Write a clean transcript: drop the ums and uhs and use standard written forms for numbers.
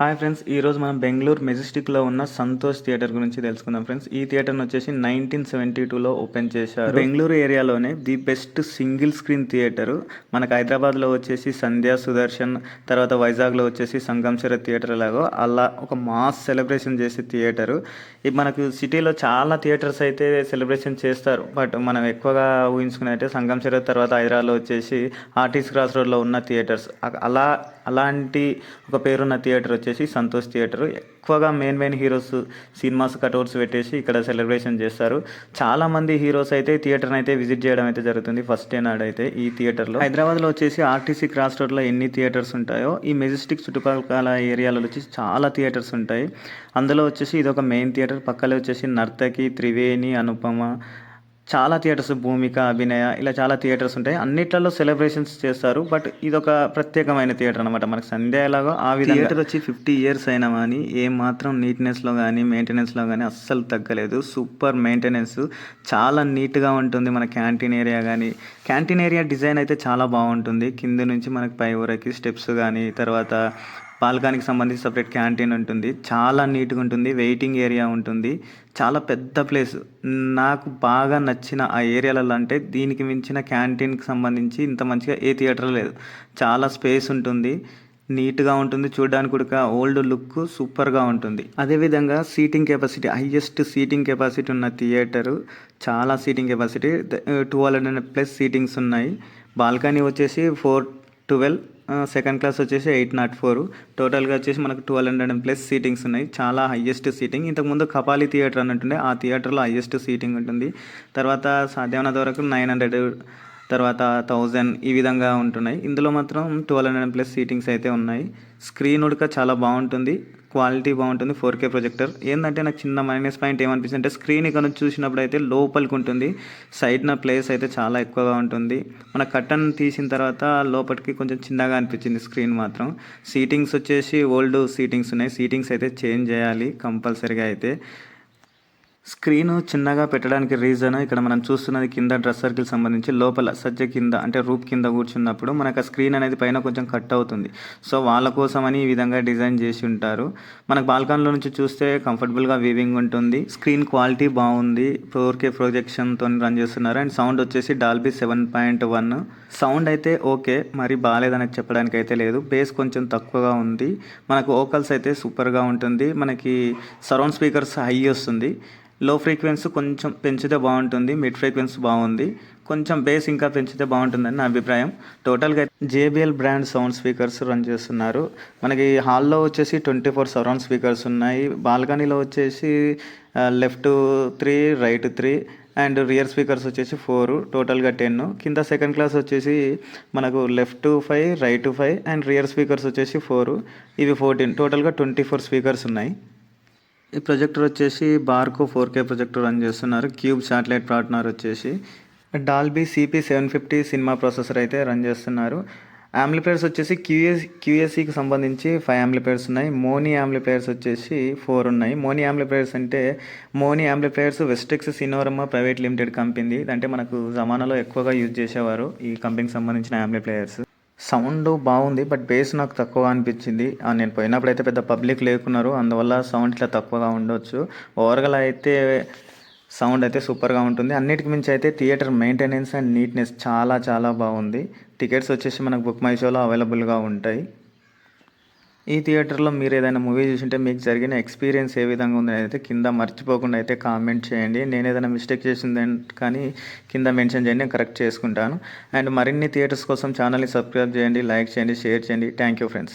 Hi friends, ఈరోజు మనం బెంగళూరు మెజెస్టిక్లో ఉన్న సంతోష్ థియేటర్ గురించి తెలుసుకుందాం ఫ్రెండ్స్. ఈ థియేటర్ని వచ్చేసి 1972లో ఓపెన్ చేశారు. బెంగళూరు ఏరియాలోనే the best single screen theatre. మనకు హైదరాబాద్లో వచ్చేసి సంధ్యా సుదర్శన్, తర్వాత వైజాగ్లో వచ్చేసి సంగంశర థియేటర్ లాగో అలా ఒక మాస్ సెలబ్రేషన్ చేసే థియేటరు. ఇది మనకు సిటీలో చాలా థియేటర్స్ అయితే సెలబ్రేషన్ చేస్తారు, బట్ మనం ఎక్కువగా ఊహించుకున్నట్టే సంగంశర తర్వాత హైదరాబాద్లో వచ్చేసి ఆర్టీసీ క్రాస్ రోడ్లో ఉన్న థియేటర్స్. అలాంటి ఒక పేరున్న థియేటర్ వచ్చేసి సంతోష్ థియేటర్. ఎక్కువగా మెయిన్ హీరోస్ సినిమాస్ కట్అవుట్స్ పెట్టేసి ఇక్కడ సెలబ్రేషన్ చేస్తారు. చాలామంది హీరోస్ అయితే థియేటర్ని అయితే విజిట్ చేయడం అయితే జరుగుతుంది ఫస్ట్ డే నాడైతే ఈ థియేటర్లో. హైదరాబాద్లో వచ్చేసి ఆర్టీసీ క్రాస్ రోడ్లో ఎన్ని థియేటర్స్ ఉంటాయో ఈ మెజెస్టిక్ చుట్టుపక్కల ఏరియాలలో వచ్చేసి చాలా థియేటర్స్ ఉంటాయి. అందులో వచ్చేసి ఇది ఒక మెయిన్ థియేటర్. పక్కలో వచ్చేసి నర్తకి, త్రివేణి, అనుపమ, చాలా థియేటర్స్, భూమిక, అభినయ, ఇలా చాలా థియేటర్స్ ఉంటాయి. అన్నిట్లలో సెలబ్రేషన్స్ చేస్తారు, బట్ ఇది ఒక ప్రత్యేకమైన థియేటర్ అనమాట. మనకు సండే ఎలాగో ఆ విధంగా థియేటర్ వచ్చి 50 ఇయర్స్ అయినా కానీ ఏమాత్రం నీట్నెస్లో కానీ మెయింటెనెన్స్లో కానీ అస్సలు తగ్గలేదు. సూపర్ మెయింటెనెన్స్, చాలా నీట్గా ఉంటుంది. మన క్యాంటీన్ ఏరియా కానీ, క్యాంటీన్ ఏరియా డిజైన్ అయితే చాలా బాగుంటుంది. కింద నుంచి మనకు పై వరకు స్టెప్స్ కానీ, తర్వాత బాల్కనీకి సంబంధించి సపరేట్ క్యాంటీన్ ఉంటుంది. చాలా నీట్గా ఉంటుంది. వెయిటింగ్ ఏరియా ఉంటుంది. చాలా పెద్ద ప్లేస్. నాకు బాగా నచ్చిన ఆ ఏరియాలలో అంటే దీనికి మించిన క్యాంటీన్కి సంబంధించి ఇంత మంచిగా ఏ థియేటర్ లేదు. చాలా స్పేస్ ఉంటుంది, నీట్గా ఉంటుంది. చూడడానికి కూడా ఓల్డ్ లుక్ సూపర్గా ఉంటుంది. అదేవిధంగా seating capacity, highest seating capacity ఉన్న థియేటరు. చాలా సీటింగ్ కెపాసిటీ, 200+ సీటింగ్స్ ఉన్నాయి. బాల్కనీ వచ్చేసి 412, సెకండ్ క్లాస్ వచ్చేసి 804. టోటల్గా వచ్చేసి మనకు 1200+ సీటింగ్స్ ఉన్నాయి. చాలా హయ్యెస్ట్ సీటింగ్. ఇంతకుముందు కపాలి థియేటర్ అన్నట్టుండే, ఆ థియేటర్లో హయ్యెస్ట్ సీటింగ్ ఉంటుంది. తర్వాత సాధ్యమైనంత వరకు 900, తర్వాత 1000 ఈ విధంగా ఉంటున్నాయి. ఇందులో మాత్రం 1200+ సీటింగ్స్ అయితే ఉన్నాయి. స్క్రీన్ ఉడక చాలా బాగుంటుంది, క్వాలిటీ బాగుంటుంది. 4K projector. ఏంటంటే నాకు చిన్న మైనస్ పాయింట్ ఏమనిపిస్తుంది అంటే స్క్రీన్ ఇక్కడ నుంచి చూసినప్పుడు అయితే లోపలికి ఉంటుంది, సైడ్న ప్లేస్ అయితే చాలా ఎక్కువగా ఉంటుంది. మన కర్టన్ తీసిన తర్వాత లోపలికి కొంచెం చిన్నగా అనిపించింది స్క్రీన్ మాత్రం. సీటింగ్స్ వచ్చేసి ఓల్డ్ సీటింగ్స్ ఉన్నాయి. సీటింగ్స్ అయితే చేంజ్ చేయాలి కంపల్సరీగా. అయితే స్క్రీన్ చిన్నగా పెట్టడానికి రీజన్, ఇక్కడ మనం చూస్తున్నది కింద డ్రెస్ సర్కిల్ సంబంధించి లోపల సజ్జ కింద అంటే రూప్ కింద కూర్చున్నప్పుడు మనకు ఆ స్క్రీన్ అనేది పైన కొంచెం కట్ అవుతుంది. సో వాళ్ళ కోసమని ఈ విధంగా డిజైన్ చేసి ఉంటారు. మనకు బాల్కనీలో నుంచి చూస్తే కంఫర్టబుల్గా వీవింగ్ ఉంటుంది. స్క్రీన్ క్వాలిటీ బాగుంది. 4K ప్రొజెక్షన్తో రన్ చేస్తున్నారు. అండ్ సౌండ్ వచ్చేసి డాల్బీ 7.1. సౌండ్ అయితే ఓకే, మరి బాగాలేదని చెప్పడానికి అయితే లేదు. బేస్ కొంచెం తక్కువగా ఉంది. మనకు వోకల్స్ అయితే సూపర్గా ఉంటుంది. మనకి సరౌండ్ స్పీకర్స్ హై వస్తుంది. లో ఫ్రీక్వెన్సీ కొంచెం పెంచితే బాగుంటుంది. మిడ్ ఫ్రీక్వెన్సీ బాగుంది. కొంచెం బేస్ ఇంకా పెంచితే బాగుంటుందని నా అభిప్రాయం. టోటల్గా JBL brand sound speakers run చేస్తున్నారు. మనకి హాల్లో వచ్చేసి 24 సరౌండ్ స్పీకర్స్ ఉన్నాయి. బాల్కనీలో వచ్చేసి left 3, right 3 and rear speakers వచ్చేసి 4, టోటల్గా 10. కింద సెకండ్ క్లాస్ వచ్చేసి మనకు left 5, right 5 and rear speakers వచ్చేసి 4, ఇవి 14. టోటల్గా 24 స్పీకర్స్ ఉన్నాయి. ఈ ప్రొజెక్టర్ వచ్చేసి బార్కో 4K ప్రొజెక్టర్ రన్ చేస్తున్నారు. క్యూబ్ శాటిలైట్ పార్ట్నర్ వచ్చేసి డాల్బీ CP750 సినిమా ప్రాసెసర్ అయితే రన్ చేస్తున్నారు. యాంప్లిఫైర్స్ వచ్చేసి QACకి సంబంధించి 5 యాంప్లిఫైర్స్ ఉన్నాయి. మోనీ యాంప్లిఫైర్స్ వచ్చేసి 4 ఉన్నాయి. మోనీ యాంప్లిఫైర్స్ అంటే Moni amplifiers వెస్టెక్స్ సినోరమా private limited company. అంటే మనకు జమానాలో ఎక్కువగా యూజ్ చేసేవారు ఈ కంపెనీకి సంబంధించిన యాంప్లిఫైర్స్. సౌండ్ బాగుంది, బట్ బేస్ నాకు తక్కువగా అనిపించింది. నేను పోయినప్పుడు అయితే పెద్ద పబ్లిక్ లేకున్నారు, అందువల్ల సౌండ్ ఇట్లా తక్కువగా ఉండొచ్చు. ఓవర్గా అయితే సౌండ్ అయితే సూపర్గా ఉంటుంది. అన్నిటికి మించి అయితే థియేటర్ మెయింటెనెన్స్ అండ్ నీట్నెస్ చాలా చాలా బాగుంది. టికెట్స్ వచ్చేసి మనకు బుక్ మై షోలో అవైలబుల్గా ఉంటాయి. ఈ థియేటర్లో మీరు ఏదైనా మూవీ చూసింటే మీకు జరిగిన ఎక్స్పీరియన్స్ ఏ విధంగా ఉందని అయితే కింద మర్చిపోకుండా అయితే కామెంట్ చేయండి. నేను ఏదైనా మిస్టేక్ చేసింది కానీ కింద మెన్షన్ చేయండి, నేను కరెక్ట్ చేసుకుంటాను. అండ్ మరిన్ని థియేటర్స్ కోసం ఛానల్ని సబ్స్క్రైబ్ చేయండి, లైక్ చేయండి, షేర్ చేయండి. Thank you friends.